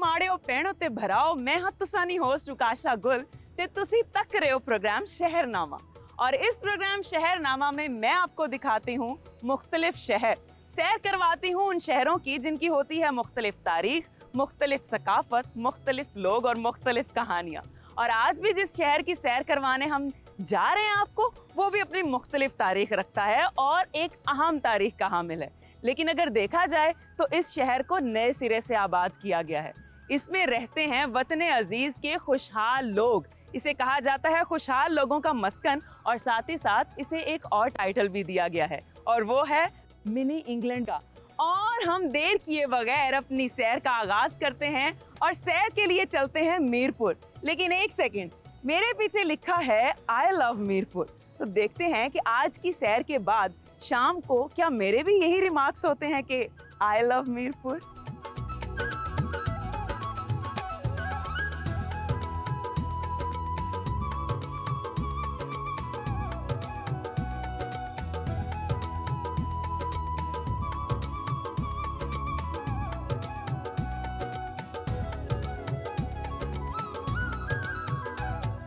माड़ियो पेड़ों ते भराओ। मैं हाँ तुसानी होस्ट उकाशा गुल ते तुसी तक रहे हो प्रोग्राम शहरनामा। और इस प्रोग्राम शहरनामा में मैं आपको दिखाती हूँ मुख्तलिफ शहर, सैर करवाती हूँ उन शहरों की जिनकी होती है मुख्तलिफ तारीख, मुख्तलिफ सकाफत, मुख्तलिफ लोग और मुख्तलिफ कहानियाँ। और आज भी जिस शहर की सैर करवाने हम जा रहे हैं आपको, वो भी अपनी मुख्तलिफ तारीख रखता है और एक अहम तारीख का हामिल है। लेकिन अगर देखा जाए तो इस शहर को नए सिरे से आबाद किया गया है। इसमें रहते हैं वतने अजीज के खुशहाल लोग। इसे कहा जाता है खुशहाल लोगों का मस्कन और साथ ही साथ इसे एक और टाइटल भी दिया गया है और वो है मिनी इंग्लैंड का। और हम देर किए बगैर अपनी सैर का आगाज करते हैं और सैर के लिए चलते हैं मीरपुर। लेकिन एक सेकंड, मेरे पीछे लिखा है आई लव मीरपुर। तो देखते हैं कि आज की सैर के बाद शाम को क्या मेरे भी यही रिमार्क्स होते हैं कि आई लव मीरपुर।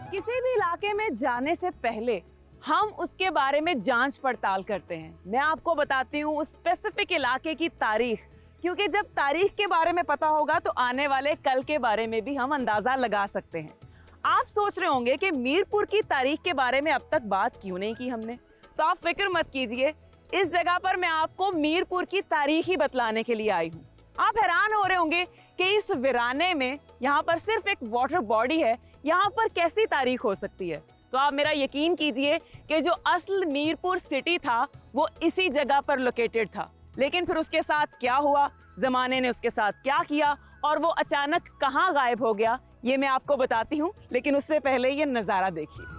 किसी भी इलाके में जाने से पहले हम उसके बारे में जांच पड़ताल करते हैं। मैं आपको बताती हूँ उस स्पेसिफिक इलाके की तारीख, क्योंकि जब तारीख के बारे में पता होगा तो आने वाले कल के बारे में भी हम अंदाजा लगा सकते हैं। आप सोच रहे होंगे कि मीरपुर की तारीख के बारे में अब तक बात क्यों नहीं की हमने, तो आप फिक्र मत कीजिए, इस जगह पर मैं आपको मीरपुर की तारीख ही बतलाने के लिए आई हूँ। आप हैरान हो रहे होंगे कि इस वीराने में यहाँ पर सिर्फ एक वाटर बॉडी है, यहाँ पर कैसी तारीख हो सकती है। तो आप मेरा यकीन कीजिए कि जो असल मीरपुर सिटी था वो इसी जगह पर लोकेटेड था। लेकिन फिर उसके साथ क्या हुआ, जमाने ने उसके साथ क्या किया और वो अचानक कहाँ गायब हो गया, ये मैं आपको बताती हूँ। लेकिन उससे पहले ये नज़ारा देखिए।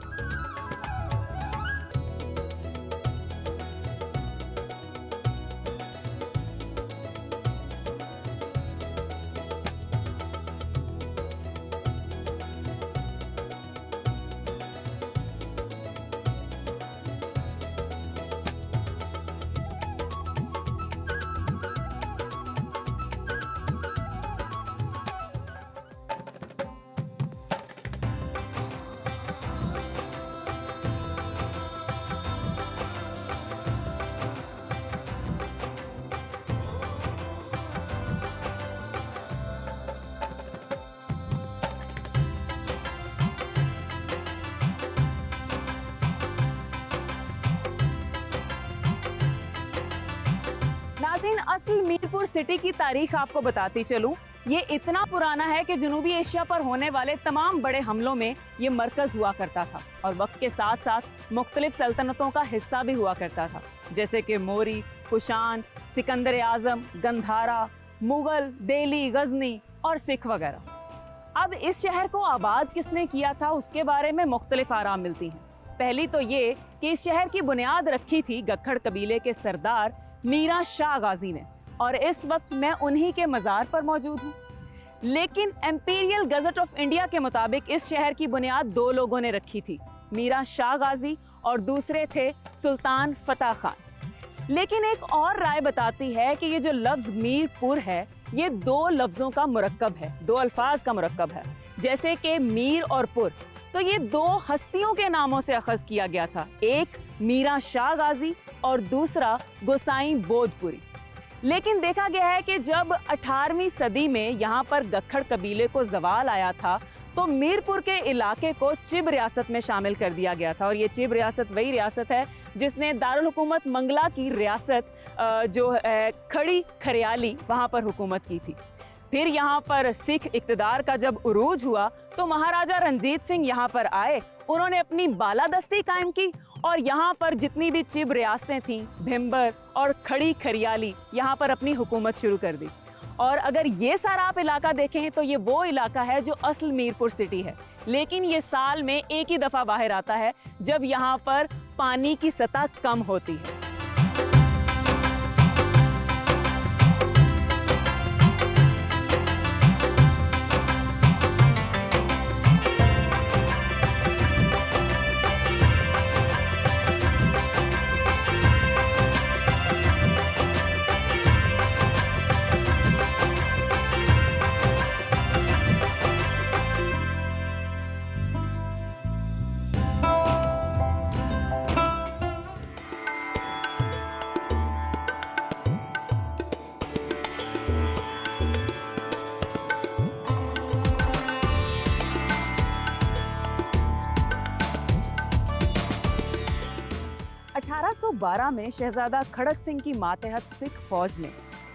नाज़रीन, असल मीरपुर सिटी की तारीख आपको बताती चलूं, ये इतना पुराना है कि जनूबी एशिया पर होने वाले तमाम बड़े हमलों में ये मरकज हुआ करता था और वक्त के साथ साथ मुख्तलिफ सल्तनतों का हिस्सा भी हुआ करता था, जैसे कि मोरी, कुशान, सिकंदर आजम, गंधारा, मुगल, दिल्ली, गजनी और सिख वगैरह। अब इस शहर को आबाद किसने किया था उसके बारे में मुख्तलिफ आरां मिलती हैं। पहली तो ये कि इस शहर की बुनियाद रखी थी गखड़ कबीले के सरदार मीरा शाह गाजी ने और इस वक्त मैं उन्हीं के मज़ार पर मौजूद हूँ। लेकिन एम्पीरियल गजट ऑफ इंडिया के मुताबिक इस शहर की बुनियाद दो लोगों ने रखी थी, मीरा शाह गाजी और दूसरे थे सुल्तान फतेह खान। लेकिन एक और राय बताती है कि ये जो लफ्ज़ मीरपुर है ये दो लफ्ज़ों का मुरक्कब है, दो अल्फाज का मुरक्कब है, जैसे कि मीर और पुर। तो ये दो हस्तियों के नामों से अखज़ किया गया था, एक मीरा शाह गाजी और दूसरा गोसाई बोधपुरी। लेकिन देखा गया है कि जब 18वीं सदी में यहाँ पर गखड़ कबीले को जवाल आया था तो मीरपुर के इलाके को चिब रियासत में शामिल कर दिया गया था। और ये चिब रियासत वही रियासत है जिसने दारुल हुकूमत मंगला की रियासत जो खड़ी खरियाली वहाँ पर हुकूमत की थी। फिर यहाँ पर सिख इक़्तिदार का जब उरूज हुआ तो महाराजा रंजीत सिंह यहाँ पर आए, उन्होंने अपनी बालादस्ती कायम की और यहाँ पर जितनी भी चिब रियासतें थीं, भिम्बर और खड़ी खरियाली, यहाँ पर अपनी हुकूमत शुरू कर दी। और अगर ये सारा आप इलाका देखें तो ये वो इलाका है जो असल मीरपुर सिटी है। लेकिन ये साल में एक ही दफ़ा बाहर आता है जब यहाँ पर पानी की सतह कम होती है। 1812 में शहजादा खड़क सिंह की मातहत सिख फौज ने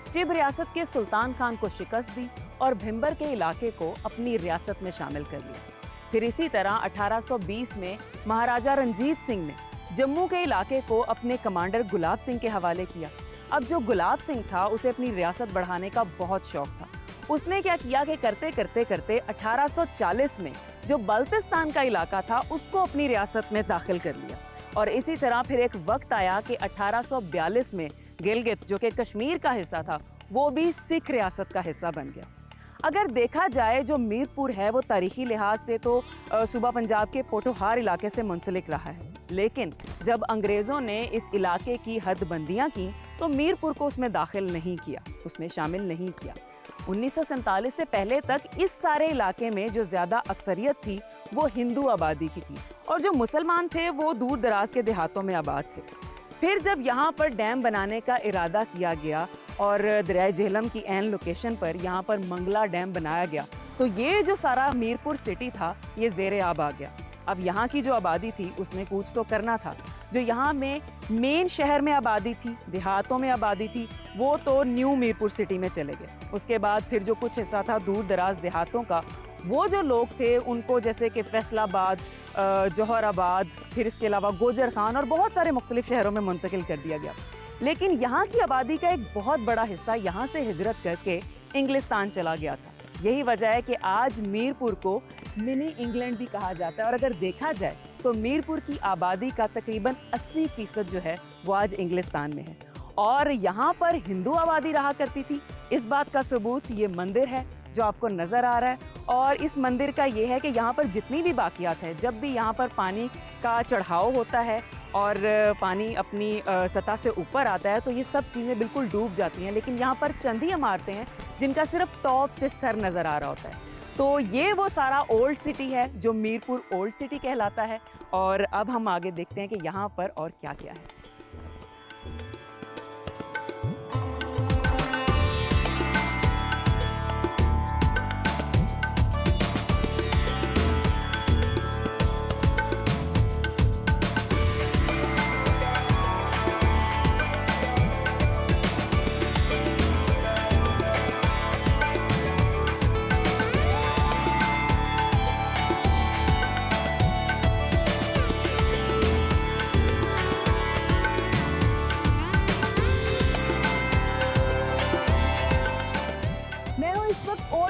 चिब रियासत के सुल्तान खान को शिकस्त दी और भिंबर के इलाके को अपनी रियासत में शामिल कर लिया। फिर इसी तरह 1820 में महाराजा रंजीत सिंह ने जम्मू के इलाके को अपने कमांडर गुलाब सिंह के हवाले किया। अब जो गुलाब सिंह था उसे अपनी रियासत बढ़ाने का बहुत शौक था। उसने क्या किया कि करते करते करते 1840 में जो बल्तिस्तान का इलाका था उसको अपनी रियासत में दाखिल कर लिया। और इसी तरह फिर एक वक्त आया कि 1842 में गिलगित जो कि कश्मीर का हिस्सा था वो भी सिख रियासत का हिस्सा बन गया। अगर देखा जाए जो मीरपुर है वो तारीखी लिहाज से तो सूबा पंजाब के पोठोहार इलाके से मुंसलिक रहा है, लेकिन जब अंग्रेज़ों ने इस इलाके की हदबंदियाँ की तो मीरपुर को उसमें दाखिल नहीं किया, उसमें शामिल नहीं किया। 1947 से पहले तक इस सारे इलाके में जो ज़्यादा अक्सरियत थी वो हिंदू आबादी की थी और जो मुसलमान थे वो दूर दराज के देहातों में आबाद थे। फिर जब यहाँ पर डैम बनाने का इरादा किया गया और दरियाए झेलम की ऐन लोकेशन पर यहाँ पर मंगला डैम बनाया गया तो ये जो सारा मीरपुर सिटी था ये ज़ेरे आब आ गया। अब यहाँ की जो आबादी थी उसने कूच तो करना था। जो यहाँ में मेन शहर में आबादी थी, देहातों में आबादी थी, वो तो न्यू मीरपुर सिटी में चले गए। उसके बाद फिर जो कुछ हिस्सा था दूर दराज देहातों का, वो जो लोग थे उनको जैसे कि फैसलाबाद, जौहराबाद, फिर इसके अलावा गोजर खान और बहुत सारे मुख्तलिफ शहरों में मुंतकिल कर दिया गया। लेकिन यहाँ की आबादी का एक बहुत बड़ा हिस्सा यहाँ से हिजरत करके इंग्लिस्तान चला गया था। यही वजह है कि आज मीरपुर को मिनी इंग्लैंड भी कहा जाता है और अगर देखा जाए तो मीरपुर की आबादी का तकरीबन 80% जो है वो आज इंग्लिस्तान में है और यहाँ पर हिंदू आबादी रहा करती थी। इस बात का सबूत ये मंदिर है जो आपको नज़र आ रहा है और इस मंदिर का ये है कि यहाँ पर जितनी भी बाकियात है, जब भी यहाँ पर पानी का चढ़ाव होता है और पानी अपनी सतह से ऊपर आता है तो ये सब चीज़ें बिल्कुल डूब जाती हैं, लेकिन यहाँ पर चंद ही इमारतें हैं जिनका सिर्फ टॉप से सर नज़र आ रहा होता है। तो ये वो सारा ओल्ड सिटी है जो मीरपुर ओल्ड सिटी कहलाता है। और अब हम आगे देखते हैं कि यहाँ पर और क्या क्या है।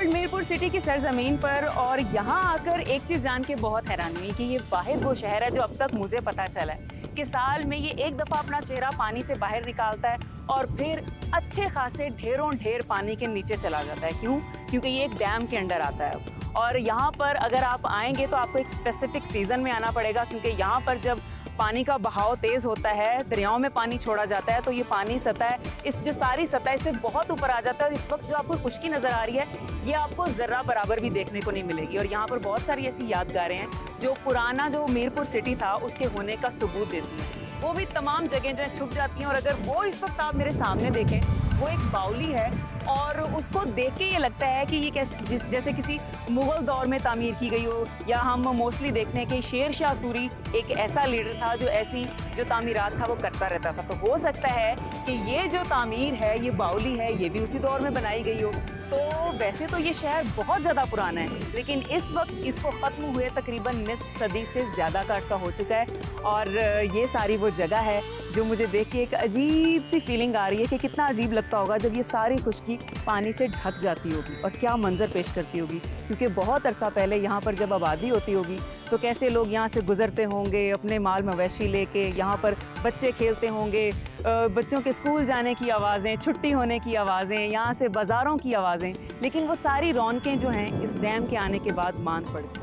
मीरपुर सिटी की सरजमीन पर और यहाँ आकर एक चीज़ जान के बहुत हैरानी हुई कि ये वाहिद वो शहर है जो अब तक मुझे पता चला है कि साल में ये एक दफ़ा अपना चेहरा पानी से बाहर निकालता है और फिर अच्छे खासे ढेरों ढेर पानी के नीचे चला जाता है। क्यों? क्योंकि ये एक डैम के अंडर आता है और यहाँ पर अगर आप आएंगे तो आपको एक स्पेसिफिक सीज़न में आना पड़ेगा क्योंकि यहाँ पर जब पानी का बहाव तेज़ होता है, दरियाओं में पानी छोड़ा जाता है तो ये पानी सतह इस जो सारी सतह इससे बहुत ऊपर आ जाता है और इस वक्त जो आपको खुश्की नज़र आ रही है ये आपको ज़र्रा बराबर भी देखने को नहीं मिलेगी। और यहाँ पर बहुत सारी ऐसी यादगारें हैं जो पुराना जो मीरपुर सिटी था उसके होने का सबूत देती हैं। वो भी तमाम जगह जो है छुप जाती हैं और अगर वो इस वक्त आप मेरे सामने देखें वो एक बाउली है और उसको देख के ये लगता है कि ये जैसे किसी मुग़ल दौर में तामीर की गई हो या हम मोस्टली देखते हैं कि शेर शाह सूरी एक ऐसा लीडर था जो ऐसी जो तामीरात था वो करता रहता था। तो हो सकता है कि ये जो तामीर है, ये बाउली है, ये भी उसी दौर में बनाई गई हो। तो वैसे तो ये शहर बहुत ज़्यादा पुराना है लेकिन इस वक्त इसको ख़त्म हुए तकरीबन निस्फ सदी से ज़्यादा का अर्सा हो चुका है और ये सारी वो जगह है जो मुझे देख के एक अजीब सी फीलिंग आ रही है कि कितना अजीब लगता होगा जब ये सारी खुश्की पानी से ढक जाती होगी और क्या मंजर पेश करती होगी। क्योंकि बहुत अरसा पहले यहाँ पर जब आबादी होती होगी तो कैसे लोग यहाँ से गुजरते होंगे अपने माल मवेशी लेके, यहाँ पर बच्चे खेलते होंगे, बच्चों के स्कूल जाने की आवाज़ें, छुट्टी होने की आवाज़ें, यहाँ से बाज़ारों की आवाज़ें, लेकिन वो सारी रौनकें जो हैं इस डैम के आने के बाद मांद पड़ती।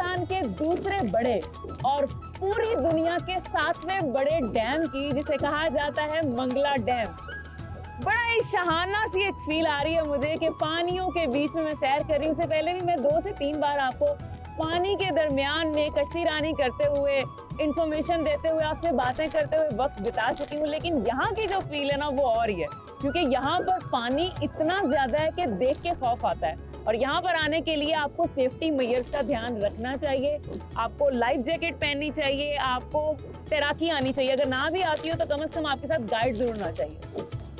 पाकिस्तान के दूसरे बड़े और पूरी दुनिया के 7वें बड़े डैम की, जिसे कहा जाता है मंगला डैम। बड़ा ही शहाना सी एक फील आ रही है मुझे कि पानियों के बीच में मैं सैर कर रही हूँ। उससे पहले भी मैं 2 से 3 बार आपको पानी के दरमियान में कश्ती रानी करते हुए, इंफॉर्मेशन देते हुए, आपसे बातें करते हुए वक्त बिता चुकी हूँ। लेकिन यहाँ की जो फील है ना वो और ही है, क्योंकि यहाँ पर पानी इतना ज्यादा है कि देख के खौफ आता है। और यहाँ पर आने के लिए आपको सेफ्टी मेजर्स का ध्यान रखना चाहिए, आपको लाइफ जैकेट पहननी चाहिए, आपको तैराकी आनी चाहिए। अगर ना भी आती हो तो कम से कम आपके साथ गाइड जरूर होना चाहिए।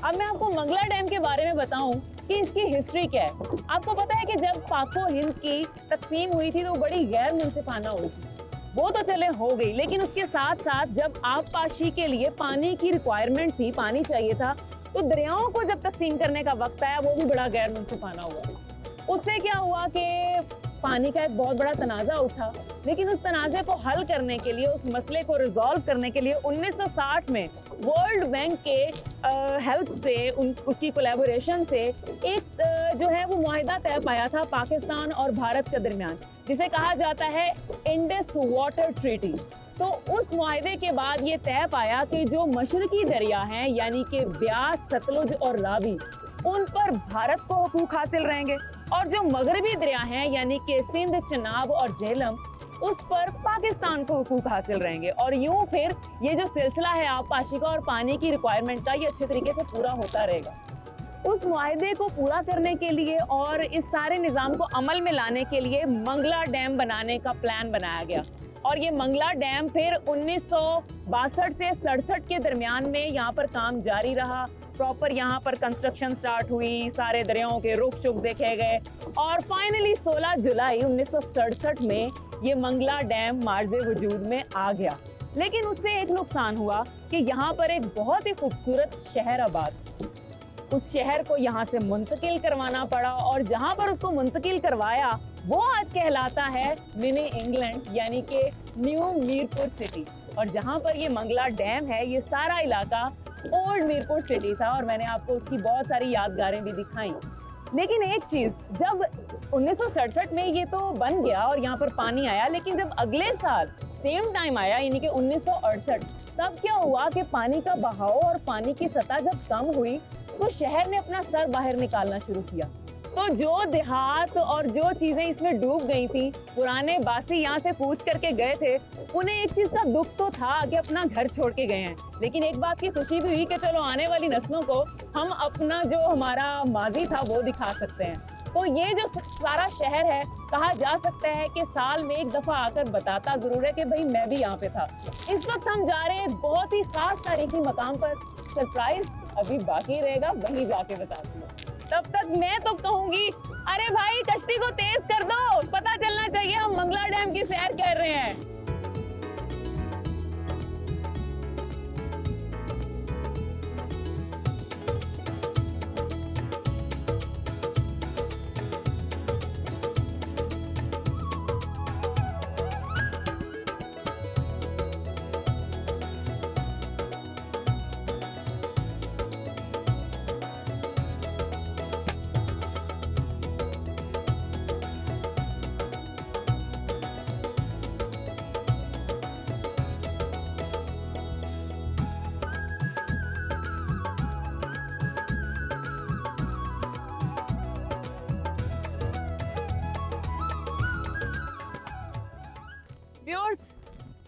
अब मैं आपको मंगला डैम के बारे में बताऊं कि इसकी हिस्ट्री क्या है। आपको पता है कि जब पाको हिंद की तकसीम हुई थी तो बड़ी गैर मुनसिफाना हुई थी, वो तो चले हो गई, लेकिन उसके साथ साथ जब आबपाशी के लिए पानी की रिक्वायरमेंट थी, पानी चाहिए था, तो दरियाओं को जब तकसीम करने का वक्त आया वो भी बड़ा गैर मुनसिफाना हुआ। उससे क्या हुआ कि पानी का एक बहुत बड़ा तनाज़ा उठा, लेकिन उस तनाज़े को हल करने के लिए, उस मसले को रिजॉल्व करने के लिए 1960 में वर्ल्ड बैंक के हेल्प से, उसकी कोलैबोरेशन से एक जो है वो मुआहिदा तय पाया था पाकिस्तान और भारत के दरमियान, जिसे कहा जाता है इंडस वाटर ट्रीटी। तो उस मुआहिदे के बाद ये तय पाया कि जो मशरकी दरिया हैं यानी कि ब्यास, सतलुज और रावी, उन पर भारत को हुकूक हासिल रहेंगे, और जो मगरबी दरिया हैं यानी कि सिंध, चनाब और झेलम, उस पर पाकिस्तान को हुकूक हासिल रहेंगे। और यूं फिर ये जो सिलसिला है आबपाशी का और पानी की रिक्वायरमेंट का, ये अच्छे तरीके से पूरा होता रहेगा। उस मुआहिदे को पूरा करने के लिए और इस सारे निज़ाम को अमल में लाने के लिए मंगला डैम बनाने का प्लान बनाया गया। और ये मंगला डैम फिर 1962 से 67 के दरमियान में यहाँ पर काम जारी रहा। प्रॉपर यहाँ पर कंस्ट्रक्शन स्टार्ट हुई, सारे दरियाओं के रुख चुख देखे गए, और फाइनली 16 जुलाई 1967 में ये मंगला डैम मार्ज़े वजूद में आ गया। लेकिन उससे एक नुकसान हुआ कि यहाँ पर एक बहुत ही खूबसूरत शहर आबाद, उस शहर को यहाँ से मुंतकिल करवाना पड़ा, और जहाँ पर उसको मुंतकिल करवाया वो आज कहलाता है मिनी इंग्लैंड यानी कि न्यू मीरपुर सिटी। और जहाँ पर ये मंगला डैम है, ये सारा इलाका ओल्ड मीरपुर सिटी था, और मैंने आपको उसकी बहुत सारी यादगारें भी दिखाई। लेकिन एक चीज़, जब 1967 में ये तो बन गया और यहाँ पर पानी आया, लेकिन जब अगले साल सेम टाइम आया यानी कि 1968, तब क्या हुआ कि पानी का बहाव और पानी की सतह जब कम हुई तो शहर ने अपना सर बाहर निकालना शुरू किया। तो जो देहात और जो चीजें इसमें डूब गई थी, पुराने बासी यहाँ से पूछ करके गए थे, उन्हें एक चीज का दुख तो था कि अपना घर छोड़ के गए हैं, लेकिन एक बात की खुशी भी हुई कि चलो आने वाली नस्लों को हम अपना जो हमारा माजी था वो दिखा सकते हैं। तो ये जो सारा शहर है, कहा जा सकता है कि साल में एक दफा आकर बताता जरूर है कि भाई मैं भी यहाँ पे था। इस वक्त हम जा रहे हैं एक बहुत ही खास तारीखी मकाम पर। सरप्राइज अभी बाकी रहेगा, वहीं जाके बताती हूँ। तब तक मैं तो कहूंगी, अरे भाई कश्ती को तेज कर दो, पता चलना चाहिए हम मंगला डैम की सैर कर रहे हैं। व्यूअर्स,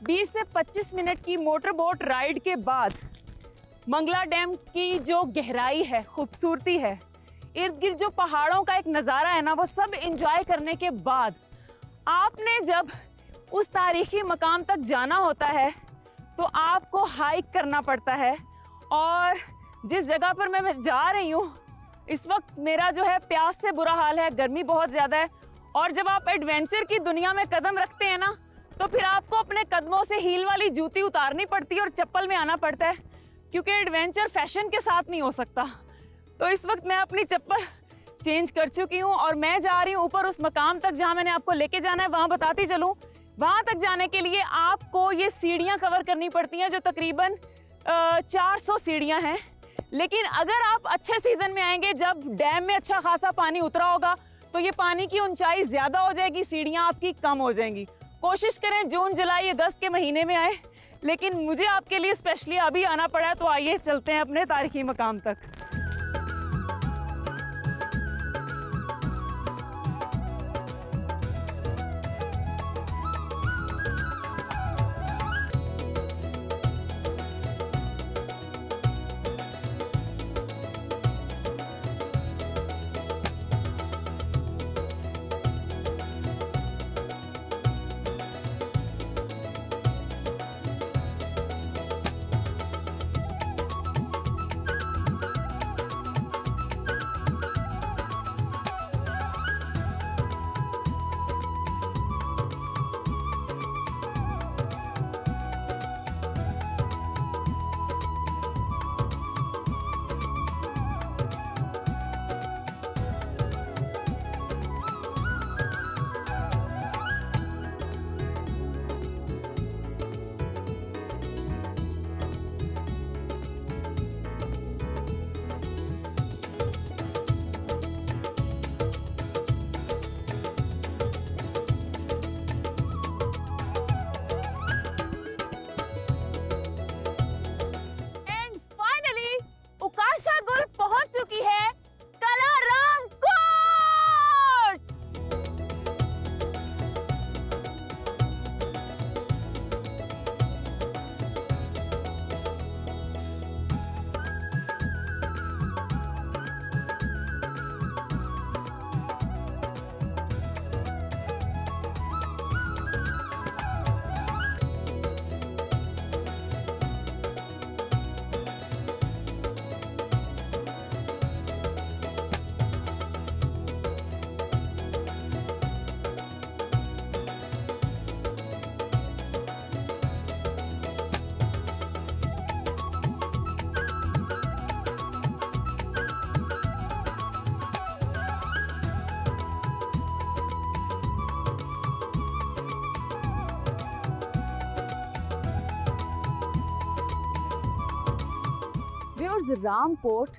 20 से 25 मिनट की मोटर बोट राइड के बाद मंगला डैम की जो गहराई है, खूबसूरती है, इर्द गिर्द जो पहाड़ों का एक नज़ारा है ना, वो सब एंजॉय करने के बाद आपने जब उस तारीखी मकाम तक जाना होता है तो आपको हाइक करना पड़ता है। और जिस जगह पर मैं जा रही हूँ इस वक्त मेरा जो है प्यास से बुरा हाल है, गर्मी बहुत ज़्यादा है। और जब आप एडवेंचर की दुनिया में कदम रखते हैं ना, तो फिर आपको अपने कदमों से हील वाली जूती उतारनी पड़ती है और चप्पल में आना पड़ता है, क्योंकि एडवेंचर फैशन के साथ नहीं हो सकता। तो इस वक्त मैं अपनी चप्पल चेंज कर चुकी हूँ और मैं जा रही हूँ ऊपर उस मकाम तक जहाँ मैंने आपको लेके जाना है। वहाँ बताती चलूँ, वहाँ तक जाने के लिए आपको ये सीढ़ियाँ कवर करनी पड़ती हैं, जो तकरीबन 400 सीढ़ियाँ हैं। लेकिन अगर आप अच्छे सीज़न में आएंगे, जब डैम में अच्छा खासा पानी उतरा होगा, तो ये पानी की ऊंचाई ज़्यादा हो जाएगी, सीढ़ियाँ आपकी कम हो जाएंगी। कोशिश करें जून जुलाई अगस्त के महीने में आए, लेकिन मुझे आपके लिए स्पेशली अभी आना पड़ा, तो आइए चलते हैं अपने तारीखी मकाम तक। रामकोट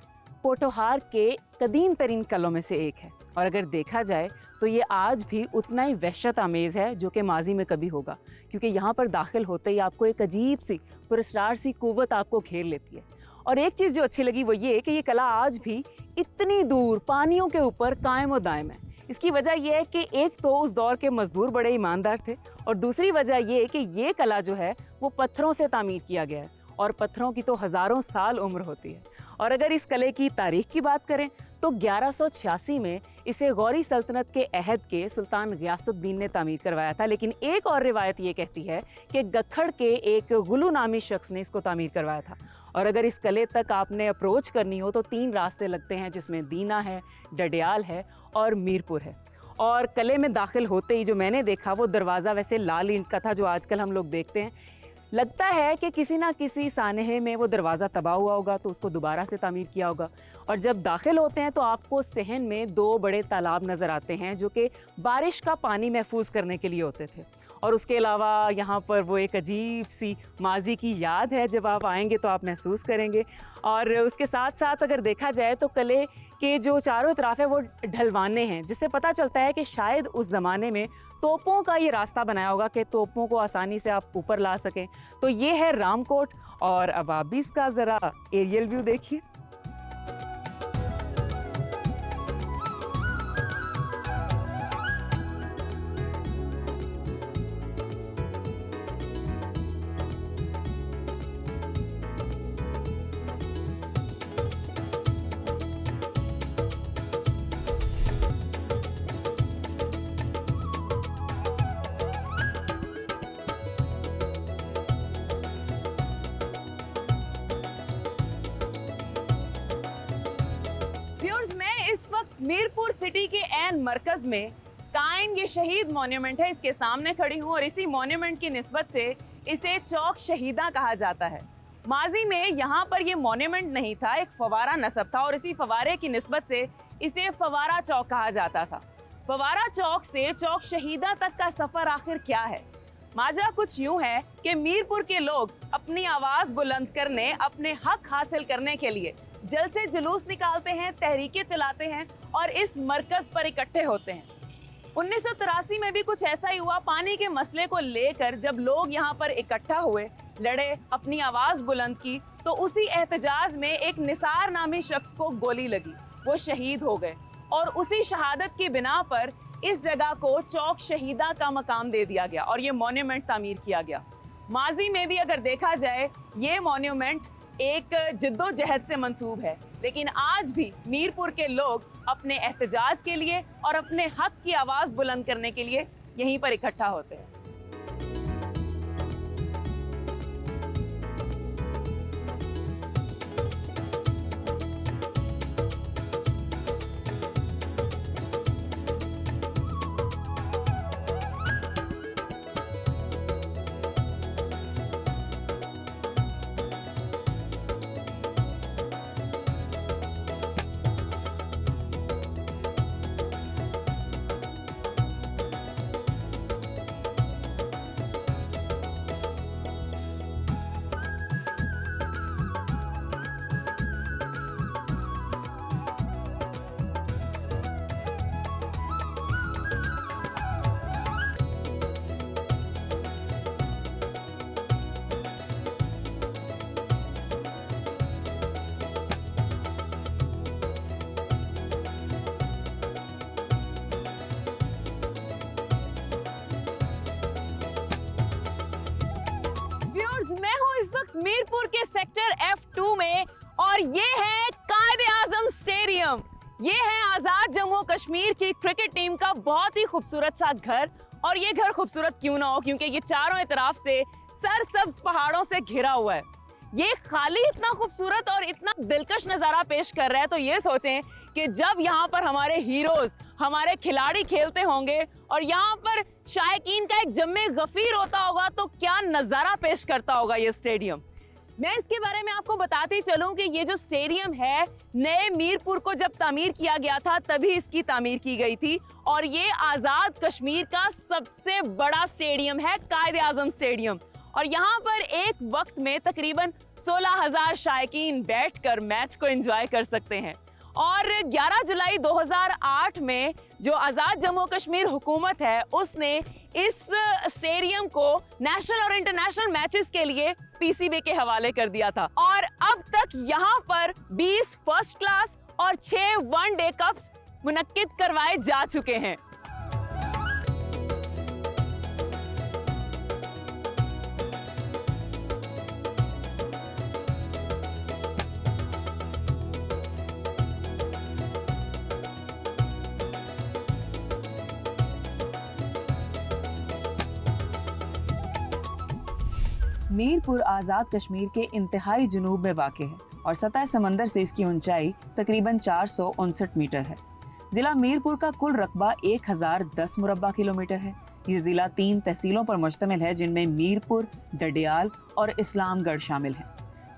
पोठोहार के कदीम तरीन कलों में से एक है, और अगर देखा जाए तो ये आज भी उतना ही वहशत आमेज़ है जो कि माजी में कभी होगा, क्योंकि यहाँ पर दाखिल होते ही आपको एक अजीब सी पुरस्कार सी कुव्वत आपको घेर लेती है। और एक चीज़ जो अच्छी लगी वो ये कि ये कला आज भी इतनी दूर पानियों के ऊपर कायम और दायम है। इसकी वजह यह है कि एक तो उस दौर के मजदूर बड़े ईमानदार थे, और दूसरी वजह ये कि ये कला जो है वो पत्थरों से तामीर किया गया है, और पत्थरों की तो हज़ारों साल उम्र होती है। और अगर इस कले की तारीख की बात करें तो 1186 में इसे गौरी सल्तनत के अहद के सुल्तान गियासुद्दीन ने तामीर करवाया था, लेकिन एक और रिवायत ये कहती है कि गखड़ के एक गुलू नामी शख्स ने इसको तामीर करवाया था। और अगर इस कले तक आपने अप्रोच करनी हो तो 3 रास्ते लगते हैं, जिसमें दीना है, डडियाल है और मीरपुर है। और कले में दाखिल होते ही जो मैंने देखा वो दरवाज़ा वैसे लाल ईंट का था, जो आजकल हम लोग देखते हैं। लगता है कि किसी ना किसी सानहे में वो दरवाज़ा तबाह हुआ होगा, तो उसको दोबारा से तामीर किया होगा। और जब दाखिल होते हैं तो आपको सहन में 2 बड़े तालाब नज़र आते हैं, जो कि बारिश का पानी महफूज करने के लिए होते थे। और उसके अलावा यहाँ पर वो एक अजीब सी माजी की याद है, जब आप आएंगे तो आप महसूस करेंगे। और उसके साथ साथ अगर देखा जाए तो कले के जो चारों तरफ है वो ढलवाने हैं, जिससे पता चलता है कि शायद उस ज़माने में तोपों का ये रास्ता बनाया होगा कि तोपों को आसानी से आप ऊपर ला सकें। तो ये है रामकोट, और अब आप भी इसका ज़रा एरियल व्यू देखिए। मीरपुर सिटी के एन मरकज में कायम ये शहीद मॉन्यूमेंट है, इसके सामने खड़ी हूँ, और इसी मॉन्यूमेंट की निस्बत से इसे चौक शहीदा कहा जाता है। माजी में यहाँ पर ये मॉन्यूमेंट नहीं था, एक फवारा नस्ब था, और इसी फवारे की निस्बत से इसे फवारा चौक कहा जाता था। फवारा चौक से चौक शहीदा तक का सफर आखिर क्या है? माजरा कुछ यूं है कि मीरपुर के लोग अपनी आवाज बुलंद करने, अपने हक हासिल करने के लिए जल्द से जुलूस निकालते हैं, तहरीकें चलाते हैं और इस मरकज पर इकट्ठे होते हैं। 1983 में भी कुछ ऐसा ही हुआ। पानी के मसले को लेकर जब लोग यहाँ पर इकट्ठा हुए, लड़े, अपनी आवाज बुलंद की, तो उसी एहतजाज में एक निसार नामी शख्स को गोली लगी, वो शहीद हो गए और उसी शहादत की बिना पर इस जगह को चौक शहीदा का मकाम दे दिया गया और ये मॉन्यूमेंट तामीर किया गया। माजी में भी अगर देखा जाए ये मॉन्यूमेंट एक जिद्दोजहद से मंसूब है, लेकिन आज भी मीरपुर के लोग अपने एहतजाज के लिए और अपने हक की आवाज बुलंद करने के लिए यहीं पर इकट्ठा होते हैं। मैं हूं इस वक्त मीरपुर के सेक्टर F2 में और ये है कायद-ए-आज़म स्टेडियम। ये है आजाद जम्मू कश्मीर की क्रिकेट टीम का बहुत ही खूबसूरत सा घर। और ये घर खूबसूरत क्यों ना हो, क्योंकि ये चारों तरफ से सरसब्ज पहाड़ों से घिरा हुआ है। ये खाली इतना खूबसूरत और इतना दिलकश नजारा पेश कर रहा है, तो ये सोचें कि जब यहाँ पर हमारे हीरोज, हमारे खिलाड़ी खेलते होंगे और यहाँ पर शायकीन का एक जम्मे गफीर होता होगा, तो क्या नजारा पेश करता होगा ये स्टेडियम। मैं इसके बारे में आपको बताती चलूं कि ये जो स्टेडियम है, नए मीरपुर को जब तामीर किया गया था तभी इसकी तामीर की गई थी और ये आजाद कश्मीर का सबसे बड़ा स्टेडियम है, कायद-ए-आज़म स्टेडियम। और यहाँ पर एक वक्त में तकरीबन 16,000 शायकीन बैठकर मैच को एंजॉय कर सकते हैं। और 11 जुलाई 2008 में जो आज़ाद जम्मू कश्मीर हुकूमत है, उसने इस स्टेडियम को नेशनल और इंटरनेशनल मैचेस के लिए पीसीबी के हवाले कर दिया था। और अब तक यहाँ पर 20 फर्स्ट क्लास और 6 वनडे कप्स मुनक्किद करवाए जा चुके हैं। मीरपुर आज़ाद कश्मीर के इंतहाई जुनूब में वाक़ है और सतह समंदर से इसकी ऊंचाई तकरीबन 459 मीटर है। ज़िला मीरपुर का कुल रकबा 1010 मुरब्बा किलोमीटर है। ये ज़िला 3 तहसीलों पर मुश्तमिल है, जिनमें मीरपुर, डडियाल और इस्लामगढ़ शामिल हैं।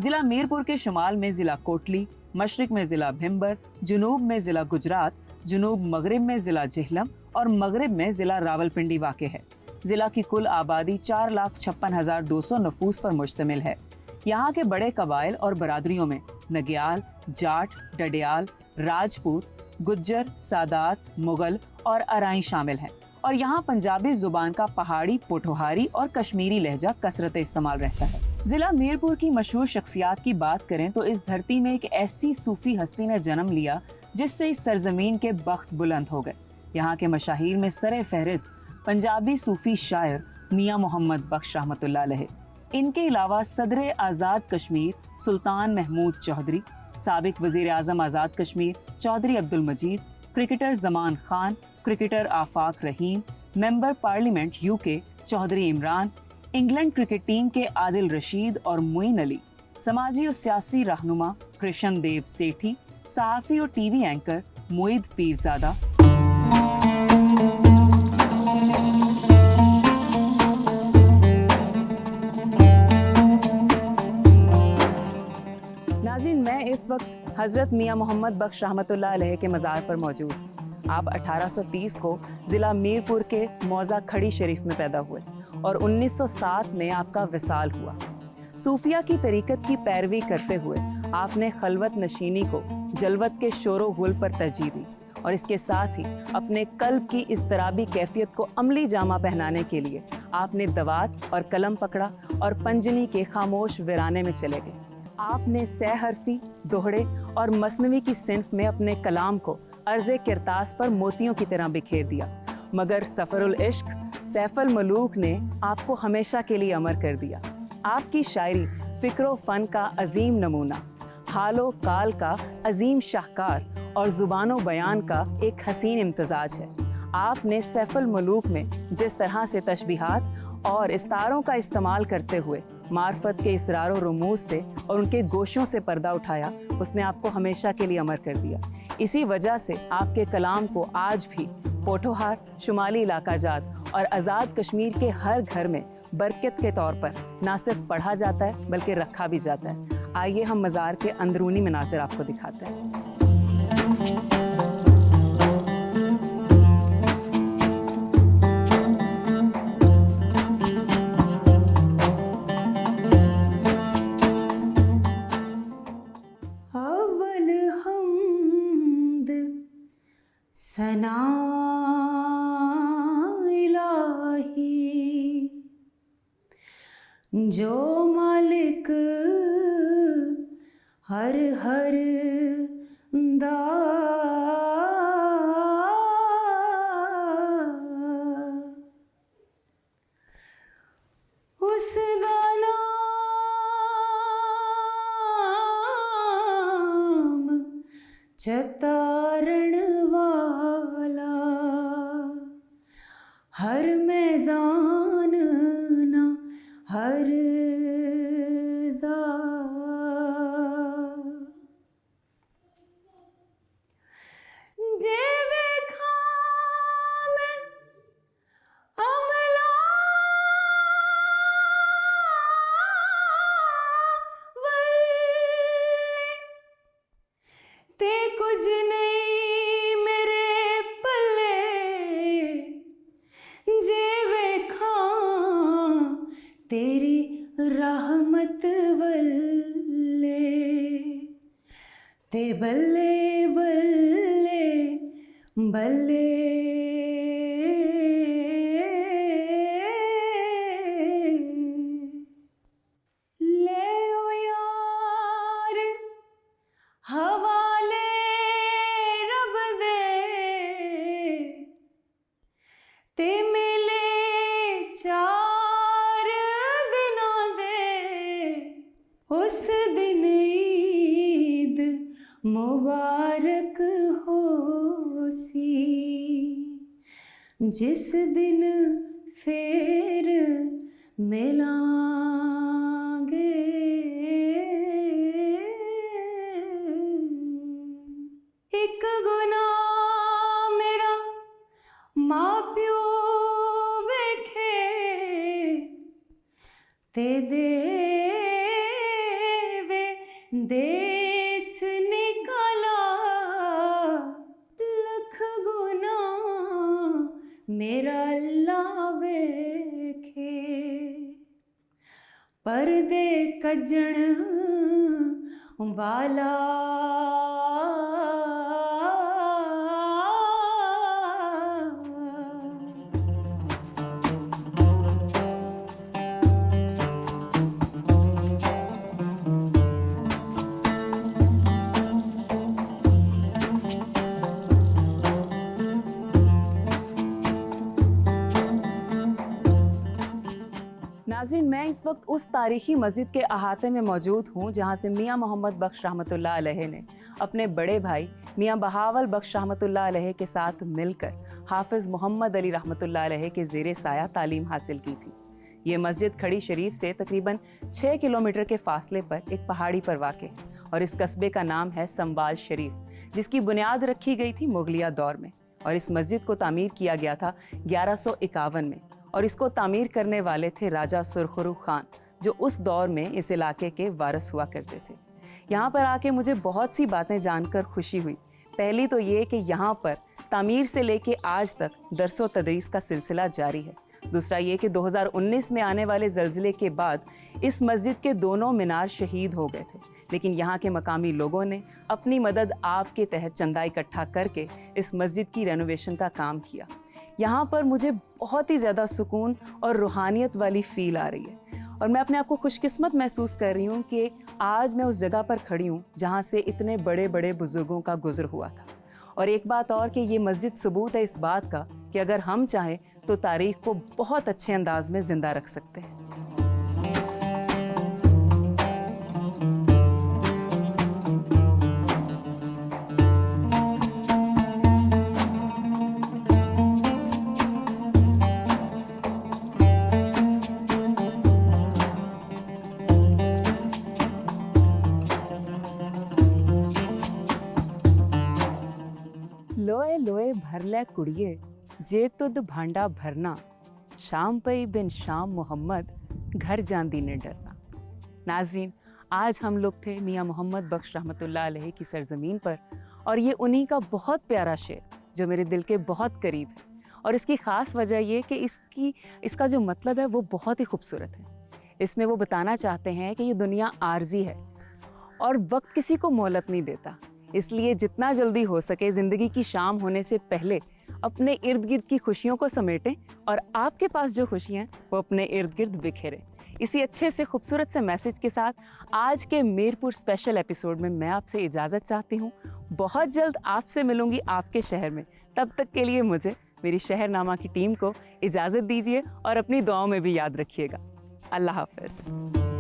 ज़िला मीरपुर के शुमाल में ज़िला कोटली, मशरिक में ज़िला भिम्बर, जुनूब में ज़िला गुजरात, जुनूब मगरिब में ज़िला जेहलम और मगरिब में ज़िला रावलपिंडी वाक़ है। जिला की कुल आबादी 4,56,200 नफूस पर मुश्तमिल है। यहाँ के बड़े कबाइल और बरादरियों में नग्याल, जाट, डडियाल, राजपूत, गुज्जर, सादात, मुगल और अराई शामिल हैं। और यहाँ पंजाबी जुबान का पहाड़ी, पोठोहारी और कश्मीरी लहजा कसरत इस्तेमाल रहता है। जिला मीरपुर की मशहूर शख्सियात की बात करें तो इस धरती में एक ऐसी सूफी हस्ती ने जन्म लिया जिससे इस सरजमीन के बख्त बुलंद हो गए। यहाँ के मशाहीर में सरे फहरिस्त पंजाबी सूफी शायर मियाँ मोहम्मद बख्श रहमतुल्लाह अलैह। इनके अलावा सदर आज़ाद कश्मीर सुल्तान महमूद चौधरी, साबिक वज़ीर आज़म Azad Kashmir Chaudhry Abdul Majeed, cricketer Zaman Khan, cricketer Afaq Rahim, member parliament UK Chaudhry Imran, England cricket team के आदिल रशीद और मुइन अली, समाजी और सियासी रहनुमा कृष्ण देव सेठी, सहाफ़ी और टीवी एंकर मोईद पीरज़ादा। नाज़रीन, मैं इस वक्त हज़रत मियाँ मोहम्मद बख्श रहमतुल्लाह अलैह के मज़ार पर मौजूद हूँ। आप 1830 को ज़िला मीरपुर के मौज़ा खड़ी शरीफ में पैदा हुए और 1907 में आपका विसाल हुआ। सूफिया की तरीक़त की पैरवी करते हुए आपने खलवत नशीनी को जलवत के शोरो गुल पर तरजीह दी और इसके साथ ही अपने कल्ब की इस तराबी कैफियत को अमली जामा पहनाने के लिए आपने दवात और कलम पकड़ा और पंजनी के खामोश वीराने में चले गए। आपने सहहरफी, दोहड़े और मसनवी की सिन्फ में अपने कलाम को अर्ज़े किरतास पर मोतियों की तरह बिखेर दिया, मगर सफ़रुल इश्क सैफुल मलूक ने आपको हमेशा के लिए अमर कर दिया। आपकी शायरी फ़िक्र फ़न का अजीम नमूना, हालो काल का अजीम शाहकार और ज़ुबानो बयान का एक हसीन इम्तजाज है। आपने सैफुल मलूक में जिस तरह से तशबीहात और इस्तारों का इस्तेमाल करते हुए मार्फत के इसरार और रुमूज से और उनके गोशों से पर्दा उठाया, उसने आपको हमेशा के लिए अमर कर दिया। इसी वजह से आपके कलाम को आज भी पोठोहार, शुमाली इलाका जात और आज़ाद कश्मीर के हर घर में बरकत के तौर पर ना सिर्फ पढ़ा जाता है बल्कि रखा भी जाता है। आइए हम मज़ार के अंदरूनी मनाज़िर आपको दिखाते हैं। सना इलाही जो मालिक हर हर दा उस गाना चतारण वाला हर मैदान ना हर दा जे वेखा मैं अमला ते कुछ नहीं मेरे पल्ले जे वेखा तेरी रहमत वल्ले ते बल्ले बल्ले बल्ले ले ओ यार हवाले रब दे ते मिले 4 दिनों दे उस दिन ईद मुबारक होसी जिस दिन फेर मिलांगे एक गुनाह मेरा माँ प्यो वेखे ते देवे देस निकाला लख गुनाह मेरा अल्लाह वेखे पर्दे कजण वाला नाज़रीन, मैं इस वक्त उस तारीखी मस्जिद के अहाते में मौजूद हूँ जहाँ से मियाँ मोहम्मद बख्श रहमतुल्लाह अलैह ने अपने बड़े भाई मियाँ बहावल बख्श रहमतुल्लाह अलैह के साथ मिलकर हाफिज़ मोहम्मद अली रहमतुल्लाह अलैह के ज़ेरे साया तालीम हासिल की थी। ये मस्जिद खड़ी शरीफ से तकरीबन 6 किलोमीटर के फासले पर एक पहाड़ी पर वाक़ है और इस कस्बे का नाम है संबाल शरीफ, जिसकी बुनियाद रखी गई थी मुगलिया दौर में। और इस मस्जिद को तामीर किया गया था 1151 में और इसको तामीर करने वाले थे राजा सुरखरू खान, जो उस दौर में इस इलाके के वारिस हुआ करते थे। यहाँ पर आके मुझे बहुत सी बातें जानकर खुशी हुई। पहली तो ये कि यहाँ पर तामीर से लेके आज तक दरसो तदरीस का सिलसिला जारी है। दूसरा ये कि 2019 में आने वाले ज़लज़ले के बाद इस मस्जिद के दोनों मीनार शहीद हो गए थे, लेकिन यहाँ के मकामी लोगों ने अपनी मदद आपके तहत चंदा इकट्ठा करके इस मस्जिद की रेनोवेशन का काम किया। यहाँ पर मुझे बहुत ही ज़्यादा सुकून और रूहानियत वाली फ़ील आ रही है और मैं अपने आप को खुशकिस्मत महसूस कर रही हूँ कि आज मैं उस जगह पर खड़ी हूँ जहाँ से इतने बड़े बड़े बुज़ुर्गों का गुज़र हुआ था। और एक बात और कि ये मस्जिद सबूत है इस बात का कि अगर हम चाहें तो तारीख़ को बहुत अच्छे अंदाज में ज़िंदा रख सकते हैं। लोए लोए भरले कुड़िए जे तुद भांडा भरना, शाम पई बिन शाम मोहम्मद घर जांदी ने डरना। नाज़रीन, आज हम लोग थे मियाँ मोहम्मद बख्श रहमतुल्लाह अलैहि की सरज़मीन पर और ये उन्हीं का बहुत प्यारा शेर जो मेरे दिल के बहुत करीब है और इसकी ख़ास वजह ये कि इसका जो मतलब है वो बहुत ही खूबसूरत है। इसमें वो बताना चाहते हैं कि ये दुनिया आर्जी है और वक्त किसी को मोहलत नहीं देता, इसलिए जितना जल्दी हो सके ज़िंदगी की शाम होने से पहले अपने इर्द गिर्द की खुशियों को समेटें और आपके पास जो खुशियाँ हैं वो अपने इर्द गिर्द बिखेरें। इसी अच्छे से खूबसूरत से मैसेज के साथ आज के मीरपुर स्पेशल एपिसोड में मैं आपसे इजाज़त चाहती हूँ। बहुत जल्द आपसे मिलूँगी आपके शहर में। तब तक के लिए मुझे, मेरी शहरनामा की टीम को इजाज़त दीजिए और अपनी दुआओं में भी याद रखिएगा। अल्लाह हाफ़िज़।